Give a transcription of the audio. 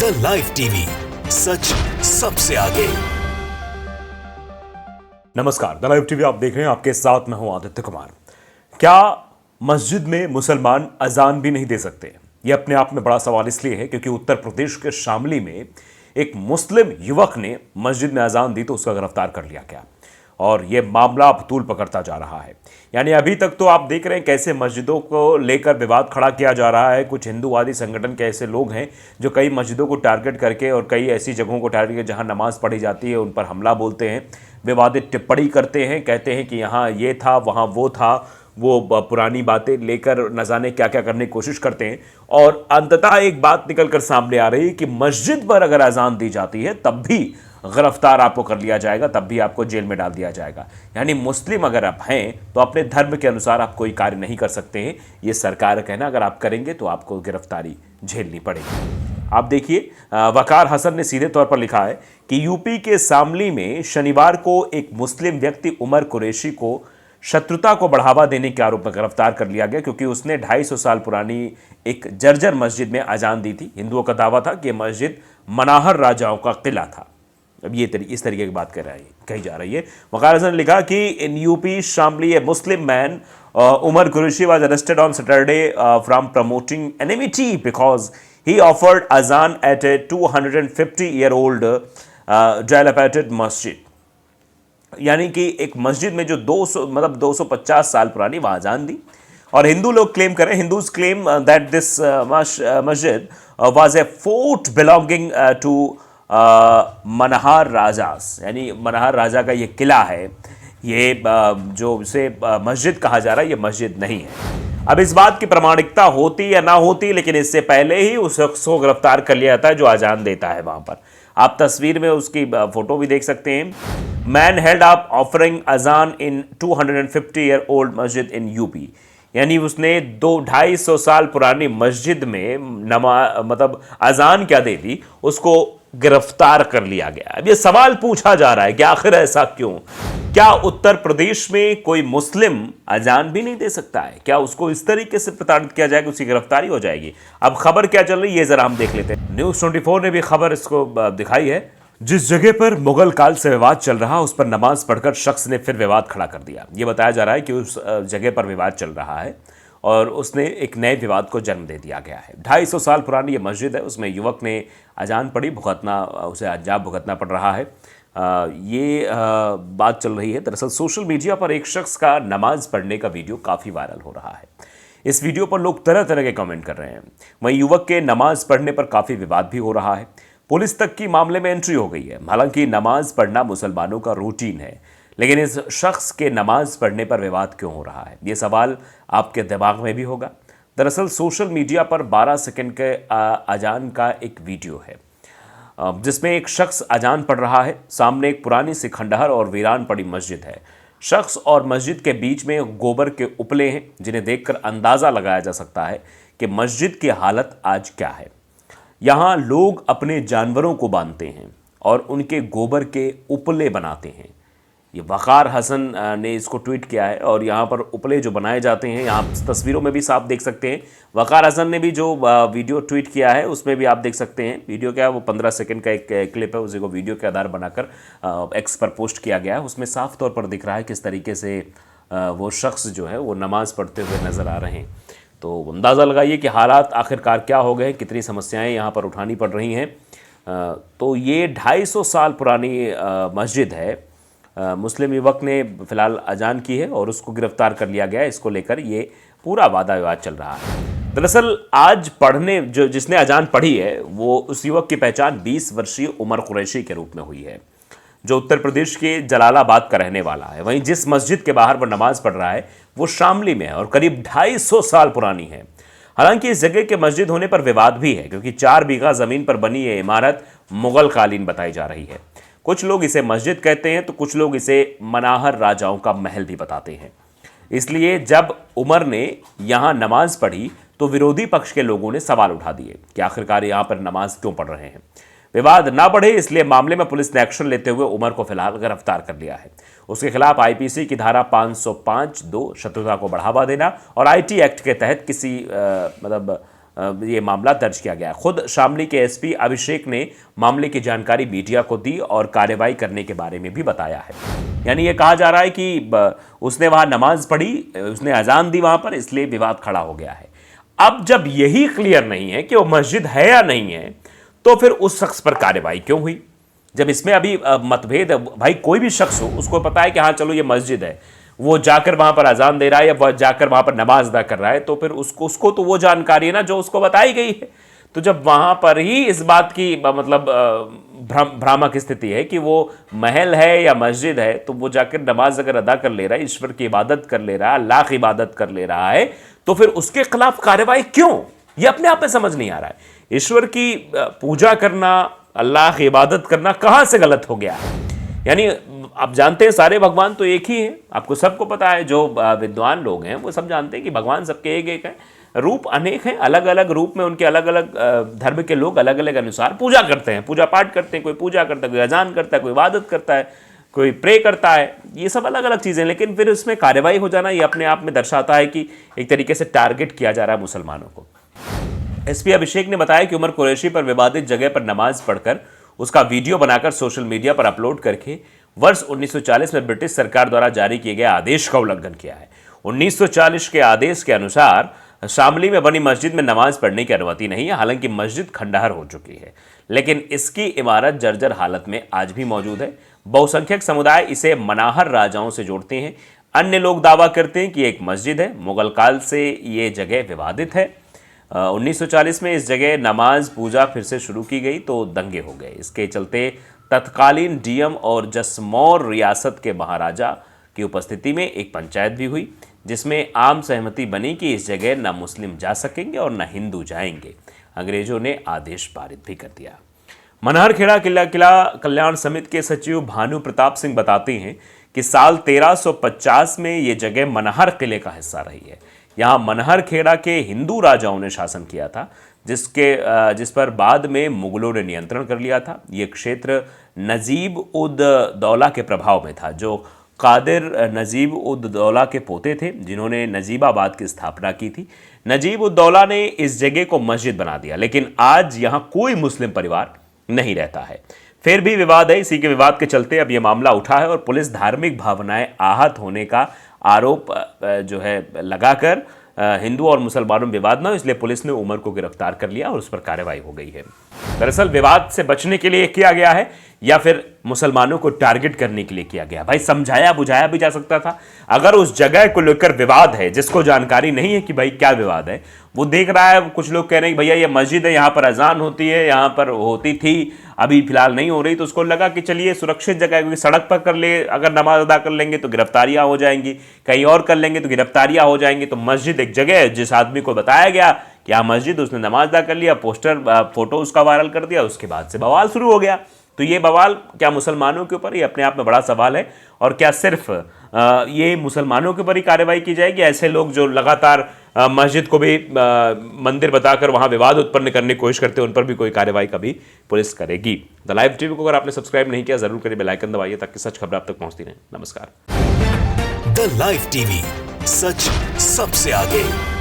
The live TV, सच सबसे आगे। नमस्कार, द लाइव टीवी आप देख रहे हैं, आपके साथ मैं हूं आदित्य कुमार। क्या मस्जिद में मुसलमान अजान भी नहीं दे सकते? यह अपने आप में बड़ा सवाल इसलिए है क्योंकि उत्तर प्रदेश के शामली में एक मुस्लिम युवक ने मस्जिद में अजान दी तो उसका गिरफ्तार कर लिया गया और यह मामला अब तूल पकड़ता जा रहा है। यानी अभी तक तो आप देख रहे हैं कैसे मस्जिदों को लेकर विवाद खड़ा किया जा रहा है। कुछ हिंदूवादी संगठन के ऐसे लोग हैं जो कई मस्जिदों को टारगेट करके और कई ऐसी जगहों को टारगेट करके जहां नमाज पढ़ी जाती है उन पर हमला बोलते हैं, विवादित टिप्पणी करते हैं, कहते हैं कि यहाँ ये था, वहाँ वो था, वो पुरानी बातें लेकर न जाने क्या क्या करने की कोशिश करते हैं। और अंततः एक बात निकल कर सामने आ रही है कि मस्जिद पर अगर अजान दी जाती है तब भी गिरफ्तार आपको कर लिया जाएगा, तब भी आपको जेल में डाल दिया जाएगा। यानी मुस्लिम अगर आप हैं तो अपने धर्म के अनुसार आप कोई कार्य नहीं कर सकते हैं, ये सरकार का कहना। अगर आप करेंगे तो आपको गिरफ्तारी झेलनी पड़ेगी। आप देखिए, वकार हसन ने सीधे तौर पर लिखा है कि यूपी के शामली में शनिवार को एक मुस्लिम व्यक्ति उमर कुरैशी को शत्रुता को बढ़ावा देने के आरोप में गिरफ्तार कर लिया गया क्योंकि उसने 250 साल पुरानी एक जर्जर मस्जिद में अजान दी थी। हिंदुओं का दावा था कि यह मस्जिद मनाहर राजाओं का किला था। अब ये इस तरीके की बात कही जा रही है। वकार हसन ने लिखा कि in UP Shamli a Muslim man Umar Qureshi was arrested on Saturday from promoting enmity because he offered azan at a 250-year-old dilapidated मस्जिद। यानी कि एक मस्जिद में जो 250 साल पुरानी वहां अजान दी। और हिंदू लोग क्लेम करें, हिंदूज क्लेम दैट दिस मस्जिद was a fort belonging to Manhar राजास। यानी मनहार राजा का ये किला है, ये जो इसे मस्जिद कहा जा रहा है ये मस्जिद नहीं है। अब इस बात की प्रामाणिकता होती या ना होती, लेकिन इससे पहले ही उस शख्स को गिरफ्तार कर लिया जाता है जो अजान देता है वहां पर। आप तस्वीर में उसकी फोटो भी देख सकते हैं। मैन हेल्ड अप ऑफरिंग अजान इन 250-year-old मस्जिद इन यूपी। यानी उसने 250 साल पुरानी मस्जिद में अजान क्या दे दी, उसको गिरफ्तार कर लिया गया। अब ये सवाल पूछा जा रहा है कि आखिर ऐसा क्यों? क्या उत्तर प्रदेश में कोई मुस्लिम अजान भी नहीं दे सकता है? क्या उसको इस तरीके से प्रताड़ित किया जाएगा, उसकी गिरफ्तारी हो जाएगी? अब खबर क्या चल रही है जरा हम देख लेते हैं। न्यूज़ 24 ने भी खबर इसको दिखाई है। जिस जगह पर मुगल काल से विवाद चल रहा, उस पर नमाज पढ़कर शख्स ने फिर विवाद खड़ा कर दिया। यह बताया जा रहा है कि उस जगह पर विवाद चल रहा है और उसने एक नए विवाद को जन्म दे दिया गया है। 250 साल पुरानी ये मस्जिद है, उसमें युवक ने अजान पढ़ी, उसे अजाब भुगतना पड़ रहा है। ये बात चल रही है। दरअसल सोशल मीडिया पर एक शख्स का नमाज पढ़ने का वीडियो काफ़ी वायरल हो रहा है। इस वीडियो पर लोग तरह तरह के कमेंट कर रहे हैं। वहीं युवक के नमाज पढ़ने पर काफ़ी विवाद भी हो रहा है। पुलिस तक की मामले में एंट्री हो गई है। हालांकि नमाज पढ़ना मुसलमानों का रूटीन है, लेकिन इस शख्स के नमाज पढ़ने पर विवाद क्यों हो रहा है, ये सवाल आपके दिमाग में भी होगा। दरअसल सोशल मीडिया पर 12 सेकंड के अजान का एक वीडियो है जिसमें एक शख्स अजान पढ़ रहा है। सामने एक पुरानी सी खंडहर और वीरान पड़ी मस्जिद है। शख्स और मस्जिद के बीच में गोबर के उपले हैं जिन्हें देखकर अंदाज़ा लगाया जा सकता है कि मस्जिद की हालत आज क्या है। यहाँ लोग अपने जानवरों को बांधते हैं और उनके गोबर के उपले बनाते हैं। ये वकार हसन ने इसको ट्वीट किया है और यहाँ पर उपले जो बनाए जाते हैं, यहाँ तस्वीरों में भी साफ देख सकते हैं। वकार हसन ने भी जो वीडियो ट्वीट किया है उसमें भी आप देख सकते हैं। वीडियो क्या है, वो 15 सेकंड का एक क्लिप है, उसी को वीडियो के आधार बनाकर एक्स पर पोस्ट किया गया है। उसमें साफ तौर पर दिख रहा है किस तरीके से वो शख्स जो है वो नमाज़ पढ़ते हुए नज़र आ रहे हैं। तो अंदाज़ा लगाइए कि हालात आखिरकार क्या हो गए, कितनी समस्याएँ यहाँ पर उठानी पड़ रही हैं। तो ये 250 साल पुरानी मस्जिद है। मुस्लिम युवक ने फिलहाल अजान की है और उसको गिरफ्तार कर लिया गया है। इसको लेकर ये पूरा वादा विवाद चल रहा है। दरअसल आज जिसने अजान पढ़ी है वो उस युवक की पहचान 20 वर्षीय उमर कुरैशी के रूप में हुई है, जो उत्तर प्रदेश के जलालाबाद का रहने वाला है। वहीं जिस मस्जिद के बाहर वो नमाज पढ़ रहा है वो शामली में है और करीब 250 साल पुरानी है। हालांकि इस जगह के मस्जिद होने पर विवाद भी है क्योंकि 4 बीघा जमीन पर बनी ये इमारत मुगल कालीन बताई जा रही है। कुछ लोग इसे मस्जिद कहते हैं तो कुछ लोग इसे मनाहर राजाओं का महल भी बताते हैं। इसलिए जब उमर ने यहाँ नमाज पढ़ी तो विरोधी पक्ष के लोगों ने सवाल उठा दिए कि आखिरकार यहाँ पर नमाज क्यों पढ़ रहे हैं। विवाद ना बढ़े इसलिए मामले में पुलिस ने एक्शन लेते हुए उमर को फिलहाल गिरफ्तार कर लिया है। उसके खिलाफ आईपीसी की धारा 505(2) शत्रुता को बढ़ावा देना और आईटी एक्ट के तहत किसी ये मामला दर्ज किया गया। खुद शामली के एसपी अभिषेक ने मामले की जानकारी मीडिया को दी और कार्रवाई करने के बारे में भी बताया है। यानी ये कहा जा रहा है कि उसने वहां नमाज पढ़ी, उसने अजान दी वहां पर, इसलिए विवाद खड़ा हो गया है। अब जब यही क्लियर नहीं है कि वो मस्जिद है या नहीं है, तो फिर उस शख्स पर कार्रवाई क्यों हुई? जब इसमें अभी मतभेद है, भाई कोई भी शख्स हो, उसको पता है कि हाँ चलो ये मस्जिद है, वो जाकर वहां पर अजान दे रहा है या वह जाकर वहां पर नमाज अदा कर रहा है, तो फिर उसको तो वो जानकारी है ना जो उसको बताई गई है। तो जब वहां पर ही इस बात की मतलब भ्रामक स्थिति है कि वो महल है या मस्जिद है, तो वो जाकर नमाज अगर अदा कर ले रहा है, ईश्वर की इबादत कर ले रहा है, अल्लाह की इबादत कर ले रहा है, तो फिर उसके खिलाफ कार्रवाई क्यों? ये अपने आप में समझ नहीं आ रहा है। ईश्वर की पूजा करना, अल्लाह की इबादत करना कहां से गलत हो गया है? यानी आप जानते हैं सारे भगवान तो एक ही हैं, आपको सबको पता है, जो विद्वान लोग हैं वो सब जानते हैं कि भगवान सबके एक एक हैं, रूप अनेक हैं, अलग अलग रूप में उनके अलग अलग धर्म के लोग अलग अलग अनुसार पूजा करते हैं, पूजा पाठ करते हैं। कोई पूजा करता है, कोई अजान करता है, कोई इबादत करता है, कोई प्रे करता है, ये सब अलग अलग चीज़ें। लेकिन फिर उसमें कार्रवाई हो जाना ये अपने आप में दर्शाता है कि एक तरीके से टारगेट किया जा रहा है मुसलमानों को। एसपी अभिषेक ने बताया कि उमर कुरैशी पर विवादित जगह पर नमाज पढ़कर उसका वीडियो बनाकर सोशल मीडिया पर अपलोड करके वर्ष 1940 में ब्रिटिश सरकार द्वारा जारी किए गए आदेश का उल्लंघन किया है। 1940 के आदेश के अनुसार शामली में बनी मस्जिद में नमाज पढ़ने की अनुमति नहीं है। हालांकि मस्जिद खंडहर हो चुकी है, लेकिन इसकी इमारत जर्जर हालत में आज भी मौजूद है। बहुसंख्यक समुदाय इसे मनाहर राजाओं से जोड़ते हैं। अन्य लोग दावा करते हैं कि एक मस्जिद है। मुगल काल से ये जगह विवादित है। 1940 में इस जगह नमाज पूजा फिर से शुरू की गई तो दंगे हो गए। इसके चलते तत्कालीन डीएम और जसमौर रियासत के महाराजा की उपस्थिति में एक पंचायत भी हुई, जिसमें आम सहमति बनी कि इस जगह न मुस्लिम जा सकेंगे और न हिंदू जाएंगे। अंग्रेजों ने आदेश पारित भी कर दिया। मनहरखेड़ा किला कल्याण समिति के सचिव भानु प्रताप सिंह बताते हैं कि साल 1350 में ये जगह मनहर किले का हिस्सा रही है। यहाँ मनहरखेड़ा के हिंदू राजाओं ने शासन किया था, जिस पर बाद में मुगलों ने नियंत्रण कर लिया था। ये क्षेत्र नजीब उद दौला के प्रभाव में था, जो कादिर नजीब उद दौला के पोते थे, जिन्होंने नजीबाबाद की स्थापना की थी। नजीब उद दौला ने इस जगह को मस्जिद बना दिया, लेकिन आज यहाँ कोई मुस्लिम परिवार नहीं रहता है। फिर भी विवाद है। इसी के विवाद के चलते अब ये मामला उठा है और पुलिस धार्मिक भावनाएं आहत होने का आरोप जो है लगाकर हिंदू और मुसलमानों में विवाद ना हो, इसलिए पुलिस ने उमर को गिरफ्तार कर लिया और उस पर कार्रवाई हो गई है। दरअसल विवाद से बचने के लिए किया गया है या फिर मुसलमानों को टारगेट करने के लिए किया गया? भाई समझाया बुझाया भी जा सकता था। अगर उस जगह को लेकर विवाद है, जिसको जानकारी नहीं है कि भाई क्या विवाद है, वो देख रहा है, कुछ लोग कह रहे हैं कि भैया ये मस्जिद है, यहाँ पर अजान होती है, यहाँ पर होती थी, अभी फिलहाल नहीं हो रही, तो उसको लगा कि चलिए सुरक्षित जगह है, क्योंकि सड़क पर कर ले, अगर नमाज अदा कर लेंगे तो गिरफ्तारियां हो जाएंगी, कहीं और कर लेंगे तो गिरफ्तारियां हो जाएंगी। तो मस्जिद एक जगह है, जिस आदमी को बताया गया कि यहाँ मस्जिद, उसने नमाज अदा कर लिया, पोस्टर फोटो उसका वायरल कर दिया, उसके बाद से बवाल शुरू हो गया। तो ये बवाल क्या मुसलमानों के ऊपर, ये अपने आप में बड़ा सवाल है। और क्या सिर्फ ये मुसलमानों के ऊपर ही कार्रवाई की जाएगी? ऐसे लोग जो लगातार मस्जिद को भी मंदिर बताकर वहां विवाद उत्पन्न करने की कोशिश करते हैं, उन पर भी कोई कार्रवाई कभी पुलिस करेगी? द लाइव टीवी को अगर आपने सब्सक्राइब नहीं किया, जरूर करिए, बेल आइकन दबाइए ताकि सच खबर आप तक पहुंचती रहे। नमस्कार। द लाइव टीवी, सच सबसे आगे।